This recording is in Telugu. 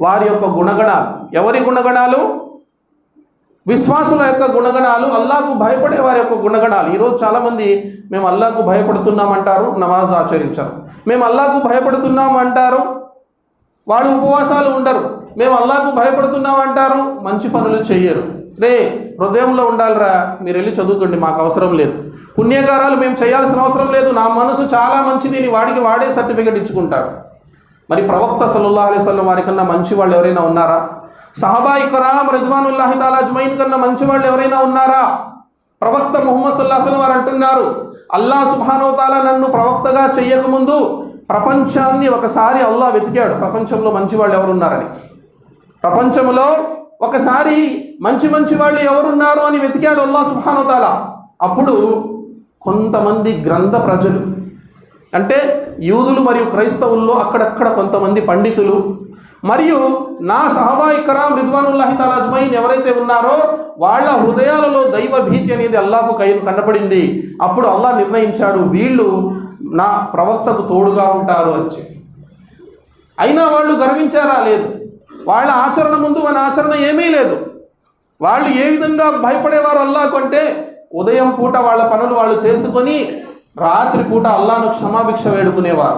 వారి యొక్క గుణగణాలు. ఎవరి గుణగణాలు? విశ్వాసుల యొక్క గుణగణాలు, అల్లాహకు భయపడే వారి యొక్క గుణగణాలు. ఈరోజు చాలామంది మేము అల్లాహకు భయపడుతున్నామంటారు, నమాజ్ ఆచరించరు. మేము అల్లాహకు భయపడుతున్నామంటారు, వాళ్ళు ఉపవాసాలు ఉండరు. మేము అల్లాహకు భయపడుతున్నామంటారు, మంచి పనులు చెయ్యరు. రే హృదయంలో ఉండాలిరా, మీరు వెళ్ళి చదువుకోండి, మాకు అవసరం లేదు. పుణ్యకారాలు మేము చేయాల్సిన అవసరం లేదు, నా మనసు చాలా మంచిది అని వాడికి వాడే సర్టిఫికెట్ ఇచ్చుకుంటాడు. మరి ప్రవక్త సల్లల్లాహు అలైహి వసల్లం వారి కన్నా మంచి వాళ్ళు ఎవరైనా ఉన్నారా? సహబాయి కరాం రిద్వానుల్లాహి తాలా అజ్మయిన్ కన్నా మంచి వాళ్ళు ఎవరైనా ఉన్నారా? ప్రవక్త ముహమ్మద్ సల్లల్లాహు అలైహి వసల్లం వారు అంటున్నారు, అల్లాహ్ సుబ్హానహు తాలా నన్ను ప్రవక్తగా చెయ్యకముందు ప్రపంచాన్ని ఒకసారి అల్లాహ్ వెతికాడు, ప్రపంచంలో మంచి వాళ్ళు ఎవరున్నారని. ప్రపంచంలో ఒకసారి మంచి వాళ్ళు ఎవరున్నారు అని వెతికాడు అల్లాహ్ సుబ్హానహు తాలా. అప్పుడు కొంతమంది గ్రంథ ప్రజలు, అంటే యూదులు మరియు క్రైస్తవుల్లో అక్కడక్కడ కొంతమంది పండితులు, మరియు నా సహబాయి కరాం రిద్వానుల్లాహి తాలా అజ్మయిన్ ఎవరైతే ఉన్నారో వాళ్ళ హృదయాలలో దైవ భీతి అనేది అల్లాహకు కనపడింది. అప్పుడు అల్లాహ్ నిర్ణయించాడు, వీళ్ళు నా ప్రవక్తకు తోడుగా ఉంటారు అని. అయినా వాళ్ళు గర్వించారా? లేదు. వాళ్ళ ఆచరణ ముందు మన ఆచరణ ఏమీ లేదు. వాళ్ళు ఏ విధంగా భయపడేవారు అల్లాహకు అంటే, ఉదయం పూట వాళ్ళ పనులు వాళ్ళు చేసుకొని రాత్రి పూట అల్లాహ్ను క్షమాభిక్ష వేడుకునేవారు.